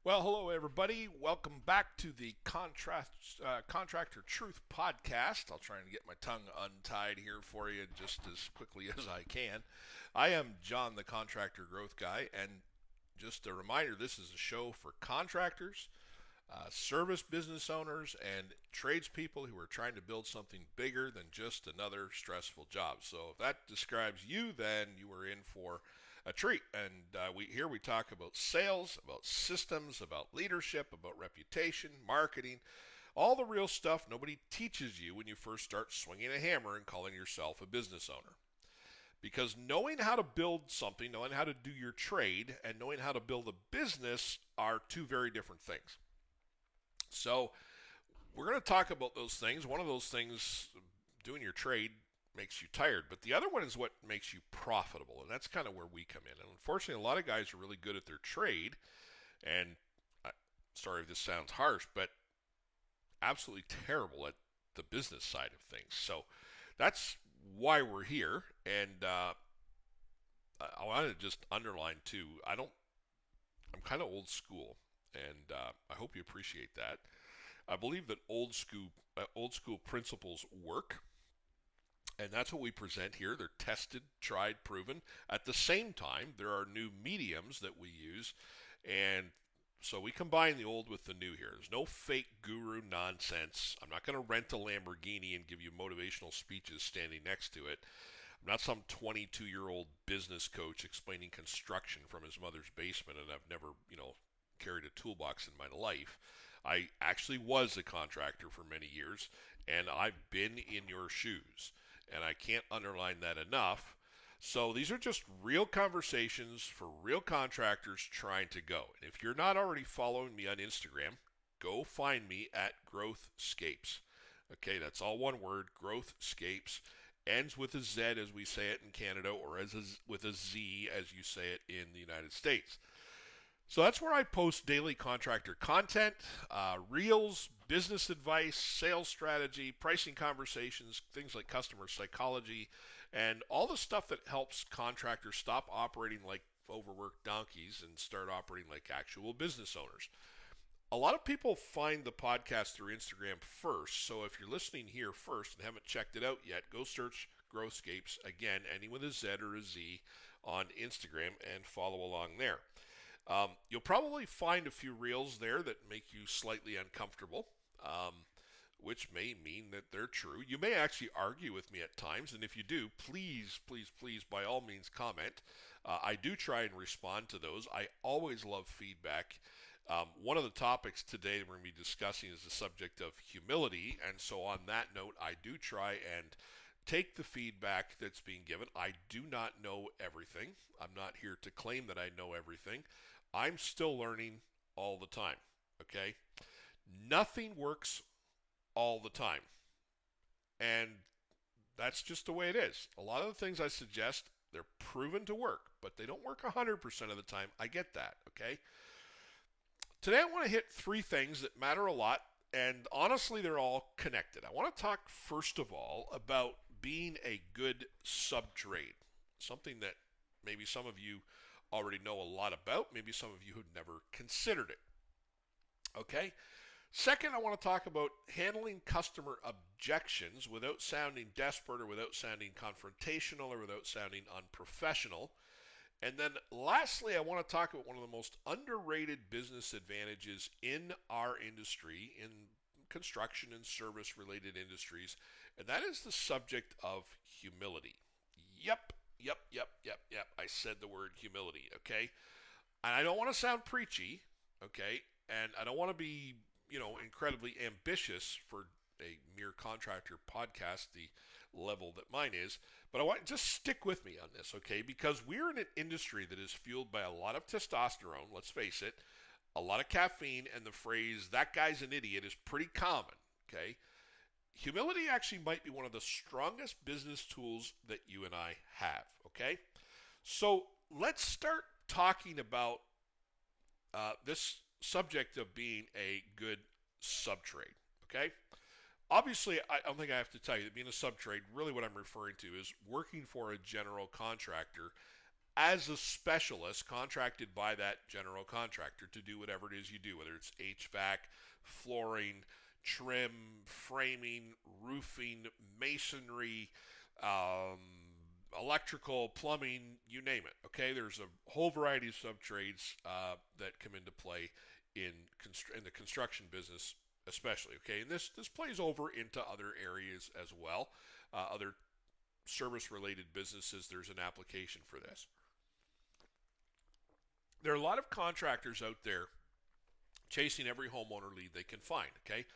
Well, hello everybody. Welcome back to the Contractor Truth Podcast. I'll try and get my tongue untied here for you just as quickly as I can. I am John, the Contractor Growth Guy, and just a reminder: this is a show for contractors, service business owners, and tradespeople who are trying to build something bigger than just another stressful job. So if that describes you, then you are in for a treat. And we talk about sales, about systems, about leadership, about reputation, marketing, all the real stuff nobody teaches you when you first start swinging a hammer and calling yourself a business owner. Because knowing how to build something, knowing how to do your trade, and knowing how to build a business are two very different things. So we're going to talk about those things. One of those things, doing your trade, makes you tired, but the other one is what makes you profitable, and that's kind of where we come in. And unfortunately, a lot of guys are really good at their trade, and sorry if this sounds harsh, but absolutely terrible at the business side of things. So that's why we're here, and I want to just underline too. I'm kind of old school, and I hope you appreciate that. I believe that old school principles work, and that's what we present here. They're tested, tried, proven. At the same time, there are new mediums that we use, and so we combine the old with the new here. There's no fake guru nonsense. I'm not going to rent a Lamborghini and give you motivational speeches standing next to it. I'm not some 22-year-old business coach explaining construction from his mother's basement, and I've never, carried a toolbox in my life. I actually was a contractor for many years, and I've been in your shoes, and I can't underline that enough. So these are just real conversations for real contractors trying to go. And if you're not already following me on Instagram, go find me at Growthscapes. Okay, that's all one word, Growthscapes. Ends with a Z as we say it in Canada, or with a Z as you say it in the United States. So that's where I post daily contractor content, reels, business advice, sales strategy, pricing conversations, things like customer psychology, and all the stuff that helps contractors stop operating like overworked donkeys and start operating like actual business owners. A lot of people find the podcast through Instagram first, so if you're listening here first and haven't checked it out yet, go search Growthscapes, again, ending with a Z or a Z, on Instagram and follow along there. You'll probably find a few reels there that make you slightly uncomfortable, which may mean that they're true. You may actually argue with me at times, and if you do, please, please, please, by all means, comment. I do try and respond to those. I always love feedback. One of the topics today we're going to be discussing is the subject of humility, and so on that note, I do try and take the feedback that's being given. I do not know everything. I'm not here to claim that I know everything. I'm still learning all the time, okay? Nothing works all the time. And that's just the way it is. A lot of the things I suggest, they're proven to work, but they don't work 100% of the time. I get that, okay? Today I want to hit three things that matter a lot, and honestly, they're all connected. I want to talk first of all about being a good subtrade, something that maybe some of you already know a lot about, maybe some of you who've never considered it. Okay? Second, I want to talk about handling customer objections without sounding desperate or without sounding confrontational or without sounding unprofessional. And then lastly, I want to talk about one of the most underrated business advantages in our industry, in construction and service related industries, and that is the subject of humility. Yep, yep, yep, yep, yep. I said the word humility, okay? And I don't want to sound preachy, okay? And I don't want to be, incredibly ambitious for a mere contractor podcast, the level that mine is. But I want just stick with me on this, okay? Because we're in an industry that is fueled by a lot of testosterone, let's face it, a lot of caffeine, and the phrase, that guy's an idiot, is pretty common, okay? Humility actually might be one of the strongest business tools that you and I have, okay? So let's start talking about this subject of being a good subtrade, okay? Obviously, I don't think I have to tell you that being a subtrade, really what I'm referring to is working for a general contractor as a specialist contracted by that general contractor to do whatever it is you do, whether it's HVAC, flooring, trim, framing, roofing, masonry, um, electrical, plumbing, you name it. Okay, there's a whole variety of subtrades that come into play in the construction business, especially. Okay, and this plays over into other areas as well, other service-related businesses. There's an application for this. There are a lot of contractors out there chasing every homeowner lead they can find. Okay,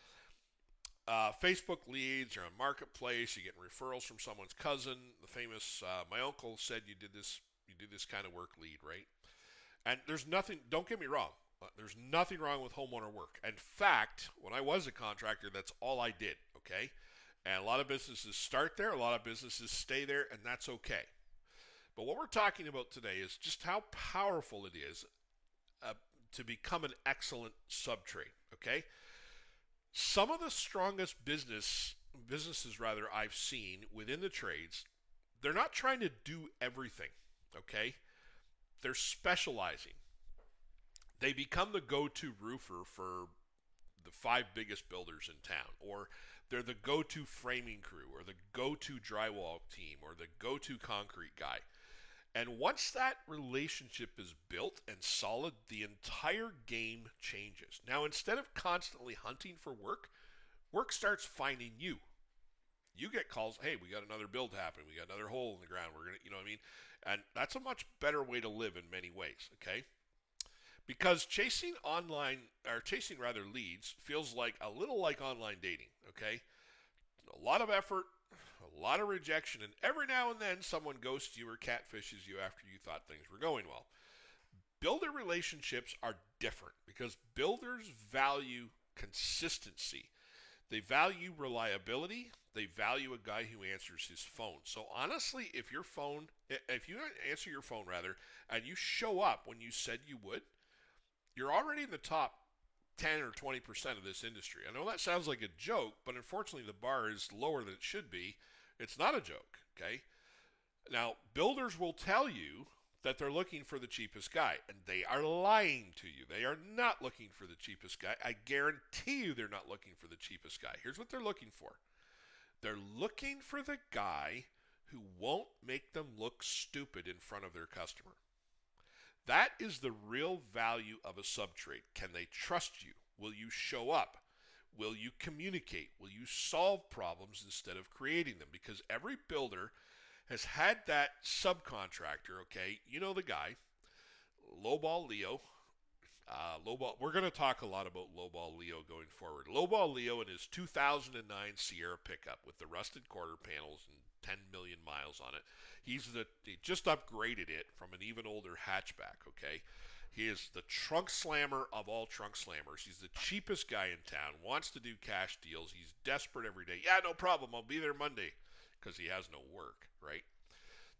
Facebook leads, you're on Marketplace, you're getting referrals from someone's cousin. The famous, my uncle said you do this kind of work lead, right? And there's nothing, don't get me wrong, there's nothing wrong with homeowner work. In fact, when I was a contractor, that's all I did, okay? And a lot of businesses start there, a lot of businesses stay there, and that's okay. But what we're talking about today is just how powerful it is to become an excellent subtrade, okay? Some of the strongest businesses I've seen within the trades, they're not trying to do everything, okay? They're specializing. They become the go-to roofer for the 5 biggest builders in town, or they're the go-to framing crew, or the go-to drywall team, or the go-to concrete guy. And once that relationship is built and solid, the entire game changes. Now, instead of constantly hunting for work, work starts finding you. You get calls, hey, we got another build happening. We got another hole in the ground. We're going to, you know what I mean? And that's a much better way to live in many ways, okay? Because chasing leads feels like a little like online dating, okay? A lot of effort, a lot of rejection, and every now and then someone ghosts you or catfishes you after you thought things were going well. Builder relationships are different because builders value consistency. They value reliability. They value a guy who answers his phone. So honestly, if you answer your phone and you show up when you said you would, you're already in the top 10 or 20% of this industry. I know that sounds like a joke, but unfortunately the bar is lower than it should be. It's not a joke, okay? Now, builders will tell you that they're looking for the cheapest guy, and they are lying to you. They are not looking for the cheapest guy. I guarantee you they're not looking for the cheapest guy. Here's what they're looking for. They're looking for the guy who won't make them look stupid in front of their customer. That is the real value of a subtrade. Can they trust you? Will you show up? Will you communicate? Will you solve problems instead of creating them? Because every builder has had that subcontractor, okay? You know the guy, Lowball Leo. We're going to talk a lot about Lowball Leo going forward. Lowball Leo in his 2009 Sierra pickup with the rusted quarter panels and 10 million miles on it. He just upgraded it from an even older hatchback, okay? He is the trunk slammer of all trunk slammers. He's the cheapest guy in town, wants to do cash deals. He's desperate every day. Yeah, no problem. I'll be there Monday because he has no work, right?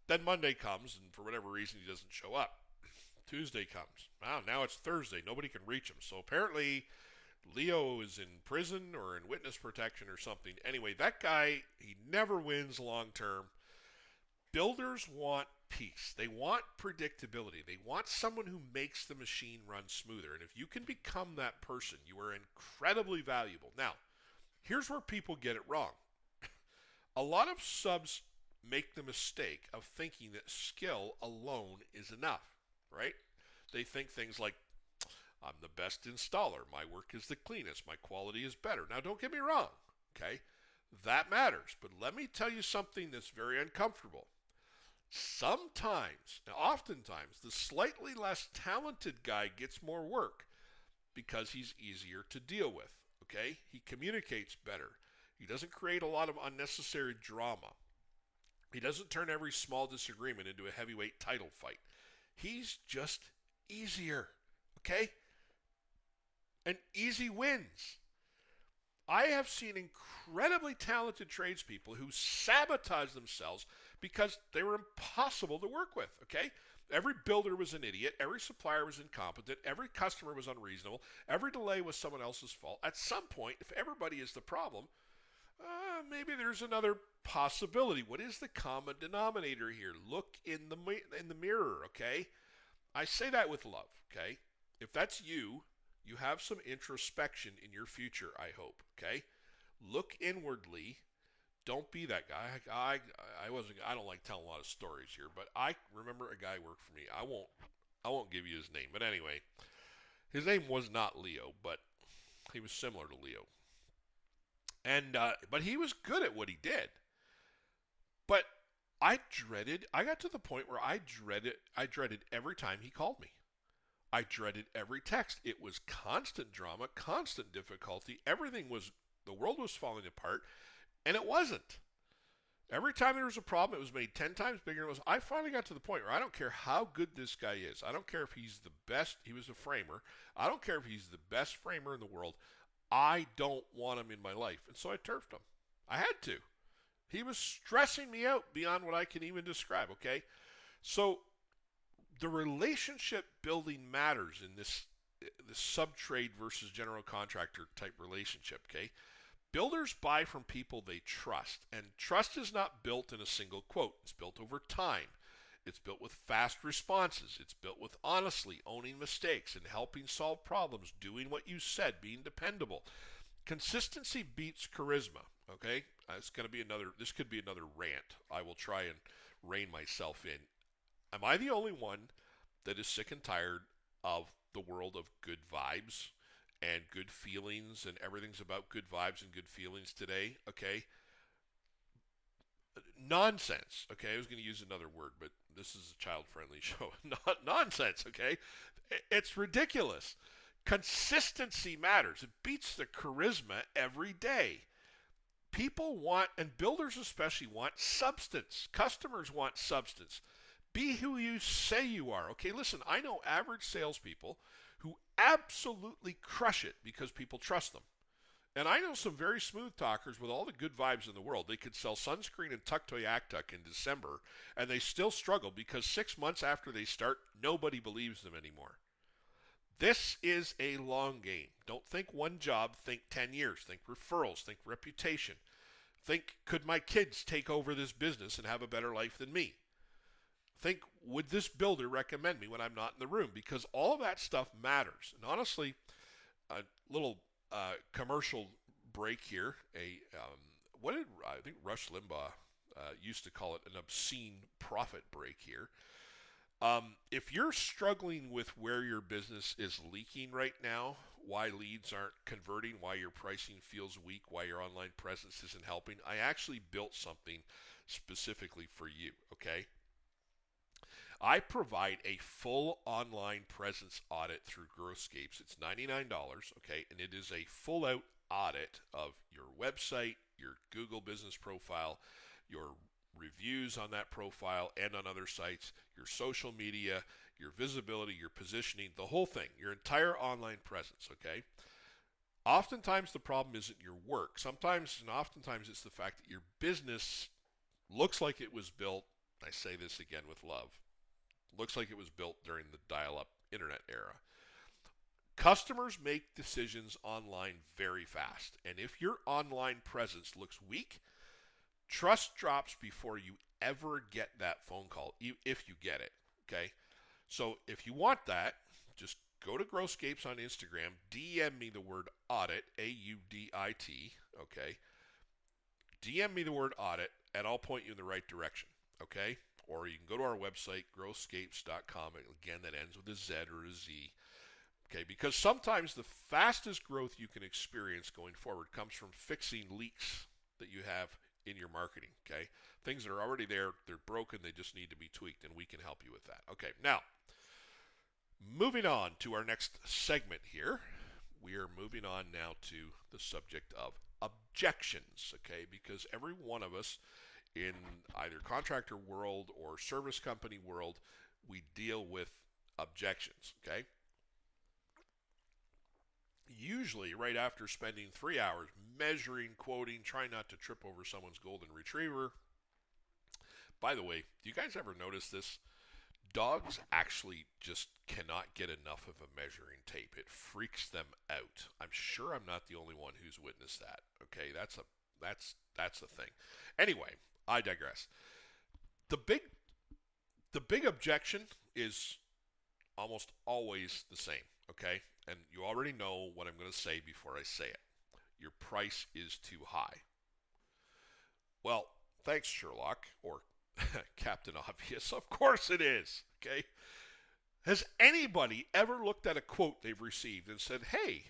Then Monday comes, and for whatever reason, he doesn't show up. Tuesday comes. Wow, now it's Thursday. Nobody can reach him. So apparently Leo is in prison or in witness protection or something. Anyway, that guy, he never wins long term. Builders want peace. They want predictability. They want someone who makes the machine run smoother. And if you can become that person, you are incredibly valuable. Now, here's where people get it wrong. A lot of subs make the mistake of thinking that skill alone is enough, right? They think things like, I'm the best installer. My work is the cleanest. My quality is better. Now, don't get me wrong, okay? That matters. But let me tell you something that's very uncomfortable. Sometimes, oftentimes, the slightly less talented guy gets more work because he's easier to deal with, okay? He communicates better. He doesn't create a lot of unnecessary drama. He doesn't turn every small disagreement into a heavyweight title fight. He's just easier, okay? And easy wins. I have seen incredibly talented tradespeople who sabotage themselves because they were impossible to work with, okay? Every builder was an idiot. Every supplier was incompetent. Every customer was unreasonable. Every delay was someone else's fault. At some point, if everybody is the problem, Maybe there's another possibility. What is the common denominator here? Look in the mirror, okay? I say that with love, okay? If that's you, you have some introspection in your future, I hope, okay? Look inwardly. Don't be that guy. I don't like telling a lot of stories here, but I remember a guy worked for me. I won't give you his name, but anyway, his name was not Leo, but he was similar to Leo. And but he was good at what he did. But I got to the point where I dreaded every time he called me. I dreaded every text. It was constant drama, constant difficulty. The world was falling apart, and it wasn't. Every time there was a problem, it was made 10 times bigger. I finally got to the point where I don't care how good this guy is. I don't care if he's the best. He was a framer. I don't care if he's the best framer in the world. I don't want him in my life. And so I turfed him. I had to. He was stressing me out beyond what I can even describe, okay? So the relationship building matters in this subtrade versus general contractor type relationship, okay? Builders buy from people they trust, and trust is not built in a single quote. It's built over time. It's built with fast responses. It's built with honestly owning mistakes and helping solve problems, doing what you said, being dependable. Consistency beats charisma, okay? This could be another rant. I will try and rein myself in. Am I the only one that is sick and tired of the world of good vibes and good feelings, and everything's about good vibes and good feelings today? Okay. Nonsense. Okay. I was going to use another word, but this is a child-friendly show. Nonsense. Okay. It's ridiculous. Consistency matters. It beats the charisma every day. People want, and builders especially want, substance. Customers want substance. Be who you say you are. Okay, listen, I know average salespeople who absolutely crush it because people trust them. And I know some very smooth talkers with all the good vibes in the world. They could sell sunscreen and Tuck Toy Tuck in December, and they still struggle because 6 months after they start, nobody believes them anymore. This is a long game. Don't think one job, think 10 years. Think referrals, think reputation. Think, could my kids take over this business and have a better life than me? Think, would this builder recommend me when I'm not in the room? Because all of that stuff matters. And honestly, a little commercial break here. I think Rush Limbaugh used to call it an obscene profit break here. If you're struggling with where your business is leaking right now, why leads aren't converting, why your pricing feels weak, why your online presence isn't helping, I actually built something specifically for you, okay? I provide a full online presence audit through Growthscapes. It's $99, okay, and it is a full out audit of your website, your Google business profile, your reviews on that profile and on other sites, your social media, your visibility, your positioning, the whole thing, your entire online presence, okay? Oftentimes the problem isn't your work. Oftentimes it's the fact that your business looks like it was built, I say this again with love, looks like it was built during the dial-up internet era. Customers make decisions online very fast, and if your online presence looks weak, trust drops before you ever get that phone call, if you get it, okay? So if you want that, just go to Growthscapes on Instagram, DM me the word audit, A-U-D-I-T, okay? DM me the word audit, and I'll point you in the right direction, okay? Or you can go to our website, growthscapes.com. Again, that ends with a Z or a Z. Okay, because sometimes the fastest growth you can experience going forward comes from fixing leaks that you have in your marketing, okay? Things that are already there, they're broken, they just need to be tweaked, and we can help you with that. Okay, now, moving on to our next segment here. We are moving on now to the subject of objections, okay? Because every one of us in either contractor world or service company world, we deal with objections, okay? Usually right after spending 3 hours measuring, quoting, trying not to trip over someone's golden retriever. By the way, do you guys ever notice this? Dogs actually just cannot get enough of a measuring tape. It freaks them out. I'm sure I'm not the only one who's witnessed that. Okay, that's a That's the thing. Anyway, I digress. The big the big objection is almost always the same, okay? And you already know what I'm going to say before I say it. Your price is too high. Well, thanks, Sherlock, or Captain Obvious. Of course it is, okay? Has anybody ever looked at a quote they've received and said, hey,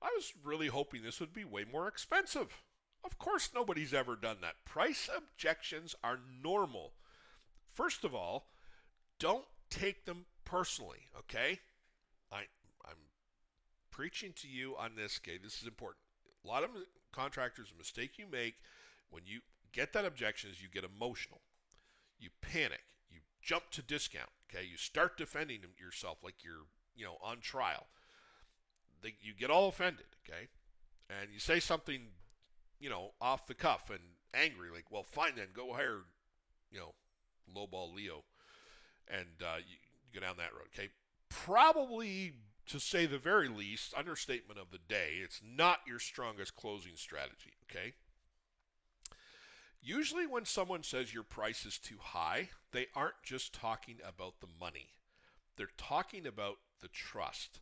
I was really hoping this would be way more expensive? Of course, nobody's ever done that. Price objections are normal. First of all, don't take them personally, okay? I'm preaching to you on this, okay? This is important. A lot of contractors, a mistake you make when you get that objection is you get emotional. You panic. You jump to discount, okay? You start defending yourself like you're, on trial. You get all offended, okay? And you say something, off the cuff and angry, like, well, fine then, go hire, lowball Leo, and you go down that road, okay? Probably, to say the very least, understatement of the day, it's not your strongest closing strategy, okay? Usually when someone says your price is too high, they aren't just talking about the money. They're talking about the trust.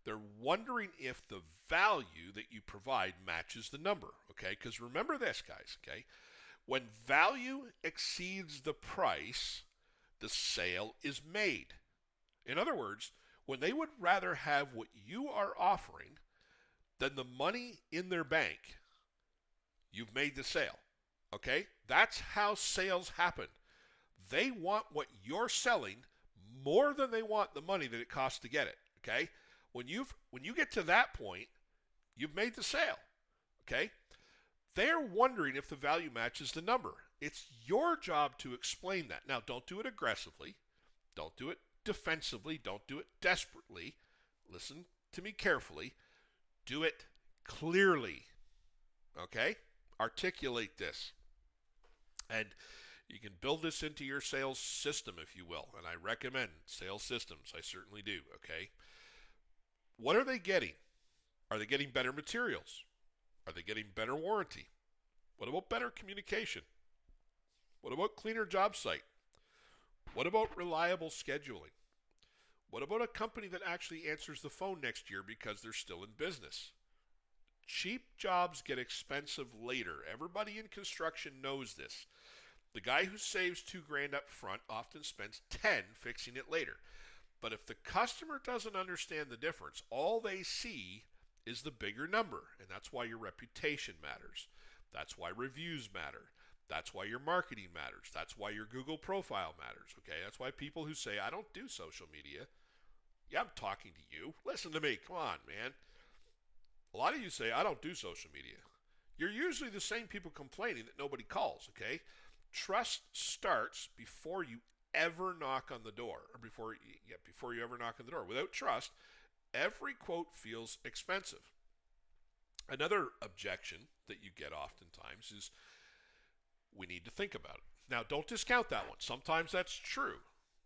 They're wondering if the value that you provide matches the number, okay? Because remember this, guys, okay? When value exceeds the price, the sale is made. In other words, when they would rather have what you are offering than the money in their bank, you've made the sale. Okay? That's how sales happen. They want what you're selling more than they want the money that it costs to get it. Okay? When you get to that point, you've made the sale. Okay? They're wondering if the value matches the number. It's your job to explain that. Now, don't do it aggressively. Don't do it defensively. Don't do it desperately. Listen to me carefully. Do it clearly. Okay? Articulate this. And you can build this into your sales system, if you will. And I recommend sales systems. I certainly do. Okay? What are they getting? Are they getting better materials? Are they getting better warranty? What about better communication? What about cleaner job site? What about reliable scheduling? What about a company that actually answers the phone next year because they're still in business? Cheap jobs get expensive later. Everybody in construction knows this. The guy who saves $2,000 up front often spends 10 fixing it later. But if the customer doesn't understand the difference, all they see is the bigger number. And that's why your reputation matters. That's why reviews matter. That's why your marketing matters. That's why your Google profile matters. Okay? That's why people who say, I don't do social media. Yeah, I'm talking to you. Listen to me. Come on, man. A lot of you say, I don't do social media. You're usually the same people complaining that nobody calls, okay? Trust starts before you ever knock on the door, or before you ever knock on the door. Without trust, every quote feels expensive. Another objection that you get oftentimes is, we need to think about it. Now, don't discount that one. Sometimes that's true,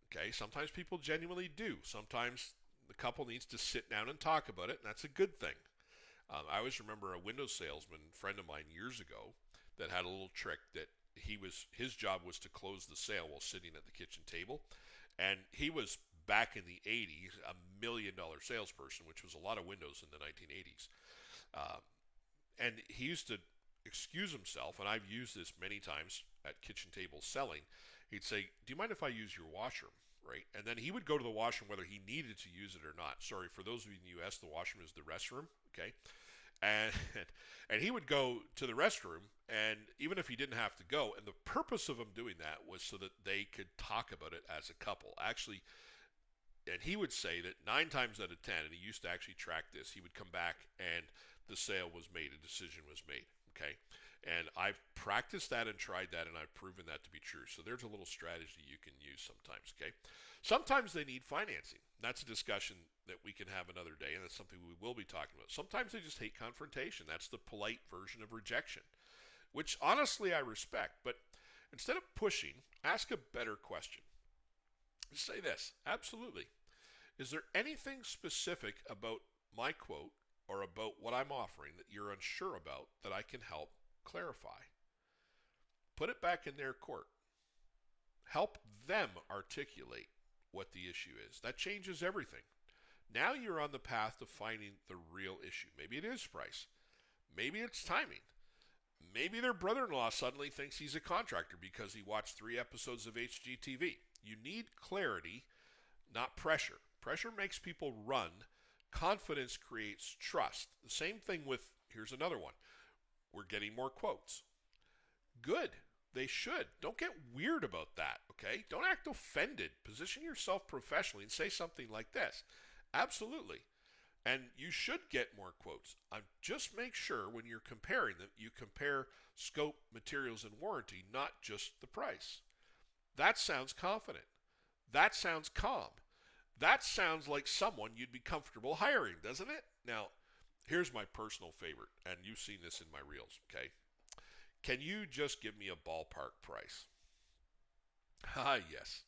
okay? Sometimes people genuinely do. Sometimes the couple needs to sit down and talk about it, and that's a good thing. I always remember a window salesman friend of mine years ago that had a little trick that his job was to close the sale while sitting at the kitchen table. And he was, back in the 80s, a $1 million salesperson, which was a lot of windows in the 1980s. And he used to excuse himself, and I've used this many times at kitchen tables selling. He'd say, do you mind if I use your washroom? Right? And then he would go to the washroom whether he needed to use it or not. Sorry, for those of you in the U.S., the washroom is the restroom, okay? And he would go to the restroom, and even if he didn't have to go, and the purpose of him doing that was so that they could talk about it as a couple. Actually, and he would say that 9 times out of 10, and he used to actually track this, he would come back and the sale was made, a decision was made, okay? And I've practiced that and tried that, and I've proven that to be true. So there's a little strategy you can use sometimes, okay? Sometimes they need financing. That's a discussion that we can have another day, and that's something we will be talking about. Sometimes they just hate confrontation. That's the polite version of rejection, which honestly I respect. But instead of pushing, ask a better question. Just say this, absolutely. Is there anything specific about my quote or about what I'm offering that you're unsure about that I can help clarify. Put it back in their court. Help them articulate what the issue is. That changes everything. Now you're on the path to finding the real issue. Maybe it is price. Maybe it's timing. Maybe their brother-in-law suddenly thinks he's a contractor because he watched 3 episodes of HGTV. You need clarity, not pressure. Pressure makes people run. Confidence creates trust. The same thing with, here's another one. We're getting more quotes. Good. They should. Don't get weird about that, okay? Don't act offended. Position yourself professionally and say something like this. Absolutely. And you should get more quotes. Just make sure when you're comparing them, you compare scope, materials, and warranty, not just the price. That sounds confident. That sounds calm. That sounds like someone you'd be comfortable hiring, doesn't it? Now, here's my personal favorite, and you've seen this in my reels, okay? Can you just give me a ballpark price? Ah, yes.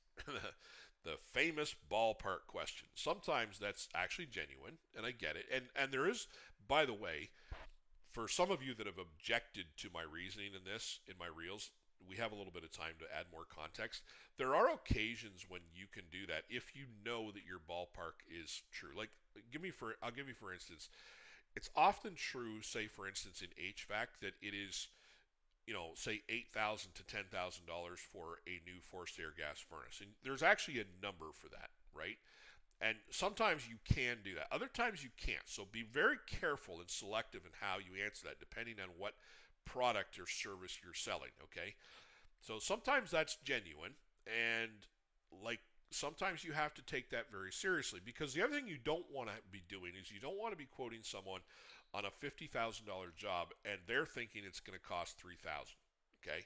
The famous ballpark question. Sometimes that's actually genuine, and I get it. And there is, by the way, for some of you that have objected to my reasoning in this, in my reels, we have a little bit of time to add more context. There are occasions when you can do that if you know that your ballpark is true. Like, I'll give you for instance, it's often true, say for instance in HVAC, that it is, say $8,000 to $10,000 for a new forced air gas furnace. And there's actually a number for that, right? And sometimes you can do that. Other times you can't. So be very careful and selective in how you answer that, depending on what product or service you're selling, okay? So sometimes that's genuine, and like sometimes you have to take that very seriously, because the other thing you don't want to be doing is you don't want to be quoting someone on a $50,000 job and they're thinking it's going to cost $3,000, okay?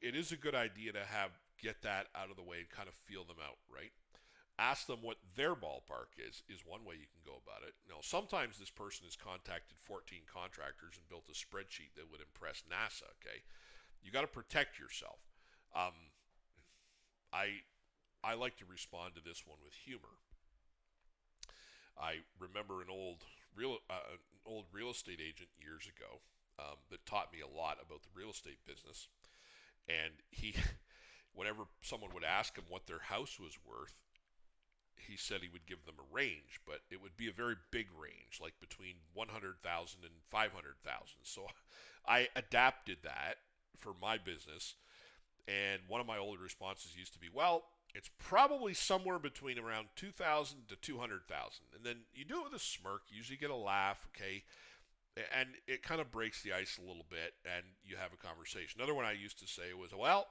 It is a good idea to get that out of the way and kind of feel them out, right? Ask them what their ballpark is one way you can go about it. Now, sometimes this person has contacted 14 contractors and built a spreadsheet that would impress NASA, okay? You got to protect yourself. I like to respond to this one with humor. I remember an old real estate agent years ago that taught me a lot about the real estate business. And whenever someone would ask him what their house was worth, he said he would give them a range, but it would be a very big range, like between 100,000 and 500,000. So I adapted that for my business, and one of my old responses used to be, well, it's probably somewhere between around 2,000 to 200,000. And then you do it with a smirk, you usually get a laugh, okay? And it kind of breaks the ice a little bit, and you have a conversation. Another one I used to say was, well,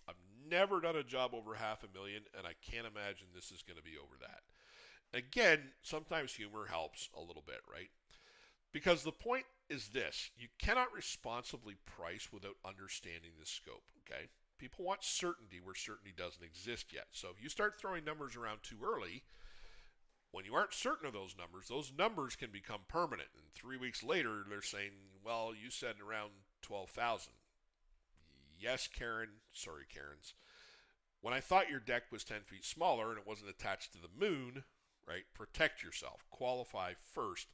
I've never done a job over $500,000, and I can't imagine this is going to be over that. Again, sometimes humor helps a little bit, right? Because the point is this: you cannot responsibly price without understanding the scope, okay? People want certainty where certainty doesn't exist yet. So if you start throwing numbers around too early, when you aren't certain of those numbers can become permanent. And 3 weeks later, they're saying, well, you said around 12,000. Yes, Karen. Sorry, Karens. When I thought your deck was 10 feet smaller and it wasn't attached to the moon, right? Protect yourself. Qualify first.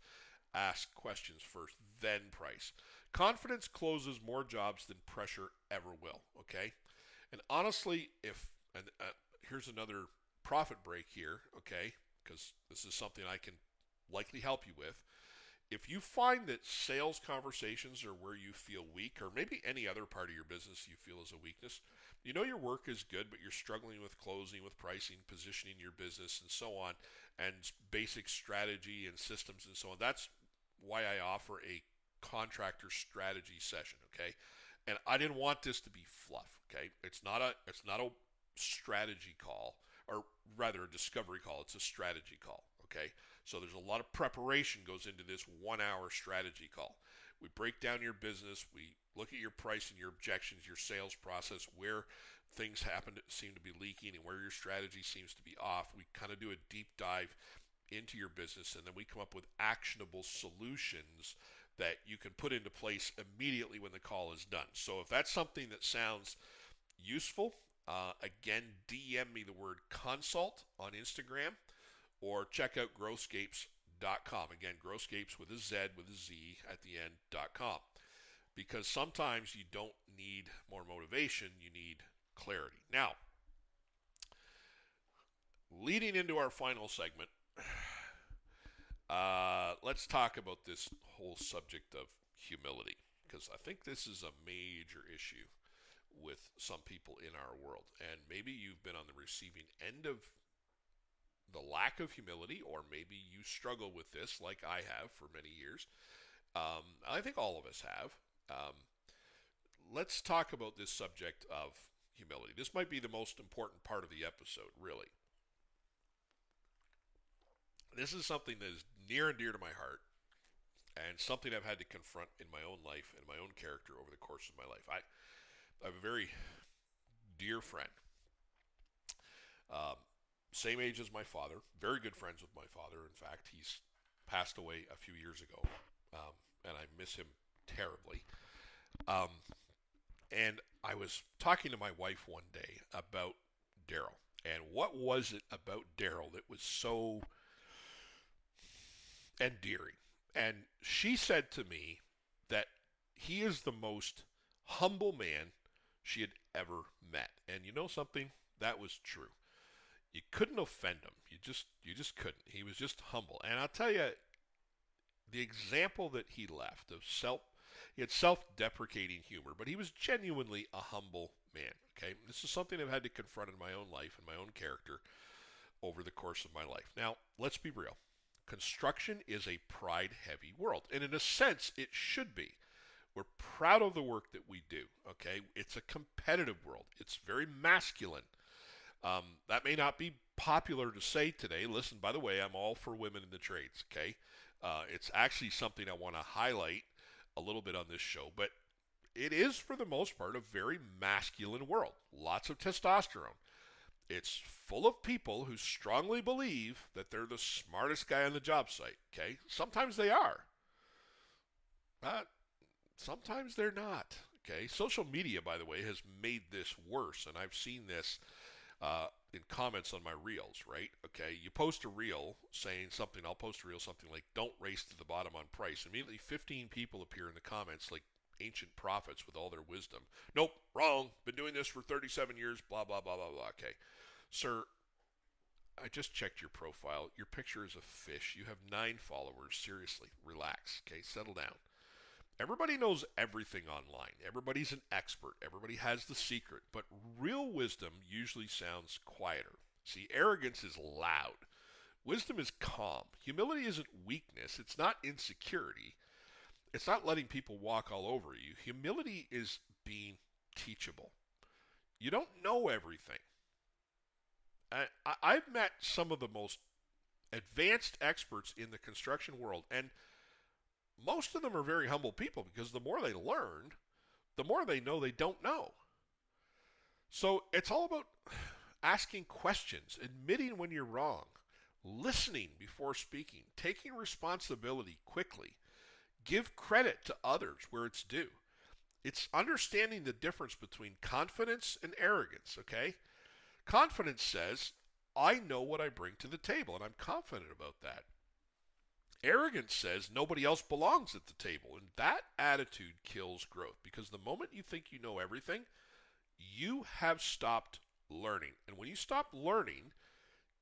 Ask questions first, then price. Confidence closes more jobs than pressure ever will, okay? And honestly, here's another profit break here, okay? Because this is something I can likely help you with. If you find that sales conversations are where you feel weak, or maybe any other part of your business you feel is a weakness, you know your work is good, but you're struggling with closing, with pricing, positioning your business, and so on, and basic strategy and systems and so on. That's why I offer a contractor strategy session, okay? And I didn't want this to be fluff, okay? It's not a strategy call, or rather a discovery call. It's a strategy call, okay? So there's a lot of preparation goes into this 1 hour strategy call. We break down your business. We look at your pricing, your objections, your sales process, where things seem to be leaking and where your strategy seems to be off. We kind of do a deep dive into your business, and then we come up with actionable solutions that you can put into place immediately when the call is done. So if that's something that sounds useful, again, DM me the word consult on Instagram, or check out growscapes.com. Again, growscapes with a Z at the end.com. because sometimes you don't need more motivation, you need clarity. Now, leading into our final segment, let's talk about this whole subject of humility, because I think this is a major issue with some people in our world. And maybe you've been on the receiving end of the lack of humility, or maybe you struggle with this like I have for many years. I think all of us have. Um, let's talk about this subject of humility. This might be the most important part of the episode, really. This is something that is near and dear to my heart, and something I've had to confront in my own life and my own character over the course of my life. I have a very dear friend, um, same age as my father, very good friends with my father. In fact, he's passed away a few years ago, and I miss him terribly. Um, and I was talking to my wife one day about Daryl. And what was it about Daryl that was so endearing? And she said to me that he is the most humble man she had ever met. And you know something? That was true. You couldn't offend him. You just couldn't. He was just humble. And I'll tell you, the example that he left of he had self-deprecating humor, but he was genuinely a humble man. Okay, this is something I've had to confront in my own life and my own character over the course of my life. Now, let's be real. Construction is a pride-heavy world, and in a sense, it should be. We're proud of the work that we do. Okay, it's a competitive world. It's very masculine. That may not be popular to say today. Listen, by the way, I'm all for women in the trades. Okay, it's actually something I want to highlight a little bit on this show, but it is, for the most part, a very masculine world. Lots of testosterone. It's full of people who strongly believe that they're the smartest guy on the job site. Okay, sometimes they are, but sometimes they're not. Okay, social media, by the way, has made this worse, and I've seen this in comments on my reels, right? Okay, you post a reel saying something, I'll post a reel something like, don't race to the bottom on price. Immediately 15 people appear in the comments like ancient prophets with all their wisdom. Nope, wrong, been doing this for 37 years, blah, blah, blah, blah, blah. Okay, sir, I just checked your profile. Your picture is a fish. You have 9 followers. Seriously, relax, okay, settle down. Everybody knows everything online. Everybody's an expert. Everybody has the secret. But real wisdom usually sounds quieter. See, arrogance is loud. Wisdom is calm. Humility isn't weakness. It's not insecurity. It's not letting people walk all over you. Humility is being teachable. You don't know everything. I've met some of the most advanced experts in the construction world, and most of them are very humble people, because the more they learn, the more they know they don't know. So it's all about asking questions, admitting when you're wrong, listening before speaking, taking responsibility quickly, give credit to others where it's due. It's understanding the difference between confidence and arrogance, okay? Confidence says, I know what I bring to the table, and I'm confident about that. Arrogance says nobody else belongs at the table, and that attitude kills growth, because the moment you think you know everything, you have stopped learning. And when you stop learning,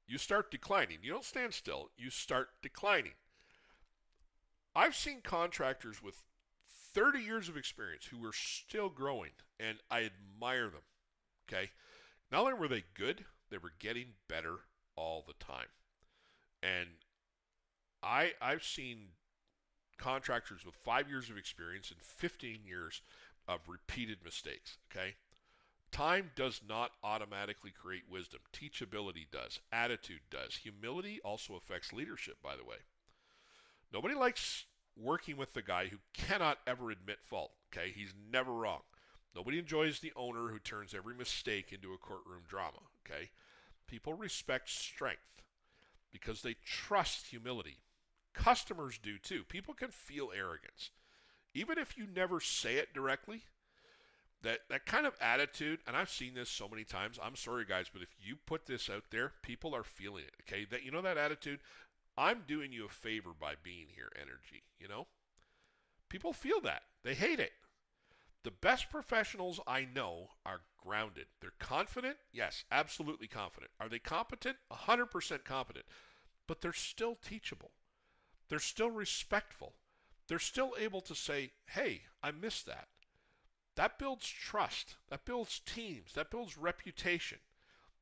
you start declining. You don't stand still, you start declining. I've seen contractors with 30 years of experience who are still growing, and I admire them, okay? Not only were they good, they were getting better all the time. And I've seen contractors with 5 years of experience and 15 years of repeated mistakes, okay? Time does not automatically create wisdom. Teachability does. Attitude does. Humility also affects leadership, by the way. Nobody likes working with the guy who cannot ever admit fault, okay? He's never wrong. Nobody enjoys the owner who turns every mistake into a courtroom drama, okay? People respect strength because they trust humility. Customers do too. People can feel arrogance. Even if you never say it directly, that kind of attitude, and I've seen this so many times, I'm sorry guys, but if you put this out there, people are feeling it, okay? That, you know, that attitude, I'm doing you a favor by being here energy, you know? People feel that. They hate it. The best professionals I know are grounded. They're confident, yes, absolutely confident. Are they competent? 100% competent. But they're still teachable. They're still respectful. They're still able to say, hey, I missed that. That builds trust. That builds teams. That builds reputation.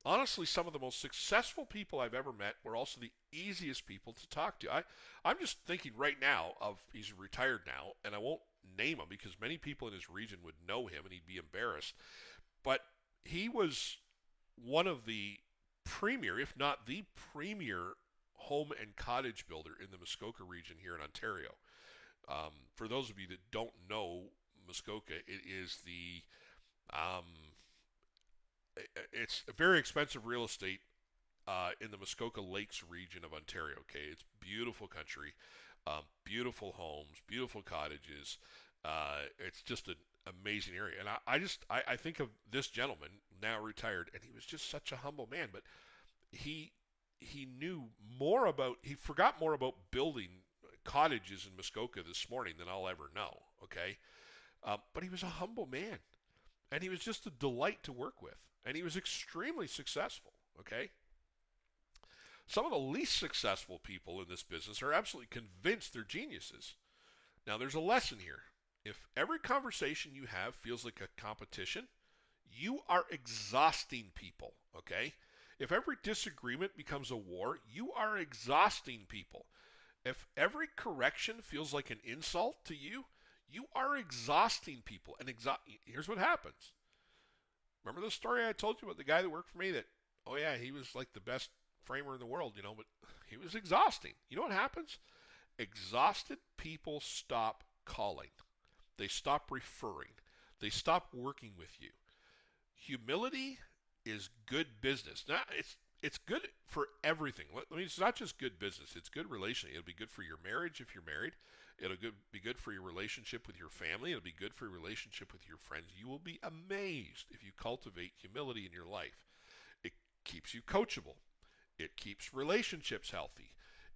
Honestly, some of the most successful people I've ever met were also the easiest people to talk to. I'm just thinking right now of, he's retired now, and I won't name him because many people in his region would know him and he'd be embarrassed. But he was one of the premier, if not the premier, home and cottage builder in the Muskoka region here in Ontario. For those of you that don't know Muskoka, it is um, it's a very expensive real estate in the Muskoka Lakes region of Ontario. Okay, it's beautiful country, beautiful homes, beautiful cottages. It's just an amazing area, and I think of this gentleman now retired, and he was just such a humble man. But he knew more about, he forgot more about building cottages in Muskoka this morning than I'll ever know. Okay, but he was a humble man, and he was just a delight to work with, and he was extremely successful. Okay. Some of the least successful people in this business are absolutely convinced they're geniuses. Now, there's a lesson here. If every conversation you have feels like a competition, you are exhausting people, okay? If every disagreement becomes a war, you are exhausting people. If every correction feels like an insult to you, you are exhausting people. And here's what happens. Remember the story I told you about the guy that worked for me that, oh yeah, he was like the best framer in the world, but he was exhausting. You know what happens? Exhausted people stop calling. They stop referring. They stop working with you. Humility is good business. Now, it's good for everything. It's not just good business. It's good relation. It'll be good for your marriage if you're married. It'll be good for your relationship with your family. It'll be good for your relationship with your friends. You will be amazed if you cultivate humility in your life. It keeps you coachable. It keeps relationships healthy.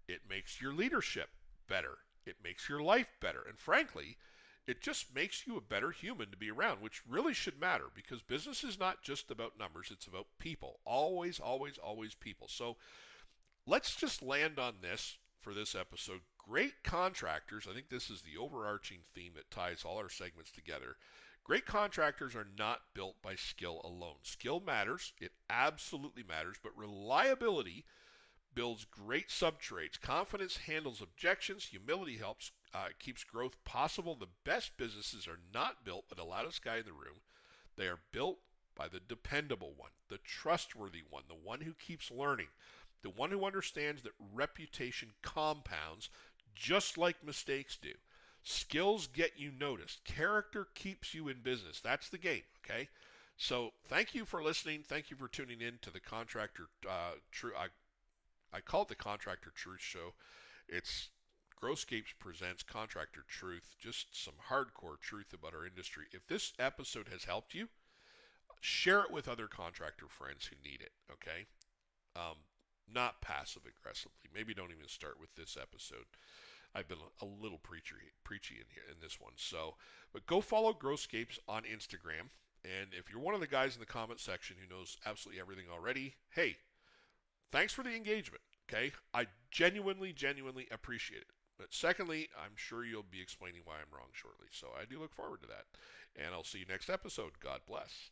It makes your leadership better. It makes your life better. And frankly, it just makes you a better human to be around, which really should matter because business is not just about numbers. It's about people. Always, always, always people. So let's just land on this for this episode. Great contractors, I think this is the overarching theme that ties all our segments together. Great contractors are not built by skill alone. Skill matters. It absolutely matters. But reliability builds great subtrades. Confidence handles objections. Humility helps keeps growth possible. The best businesses are not built by the loudest guy in the room. They are built by the dependable one, the trustworthy one, the one who keeps learning, the one who understands that reputation compounds just like mistakes do. Skills get you noticed. Character keeps you in business. That's the game, okay? So thank you for listening. Thank you for tuning in to the Contractor True. I call it the Contractor Truth Show. It's Growscapes presents Contractor Truth, just some hardcore truth about our industry. If this episode has helped you, share it with other contractor friends who need it, okay? Not passive aggressively. Maybe don't even start with this episode. I've been a little preachy in here in this one. So, but go follow Growscapes on Instagram. And if you're one of the guys in the comment section who knows absolutely everything already, hey, thanks for the engagement. Okay, I genuinely appreciate it. But secondly, I'm sure you'll be explaining why I'm wrong shortly. So I do look forward to that. And I'll see you next episode. God bless.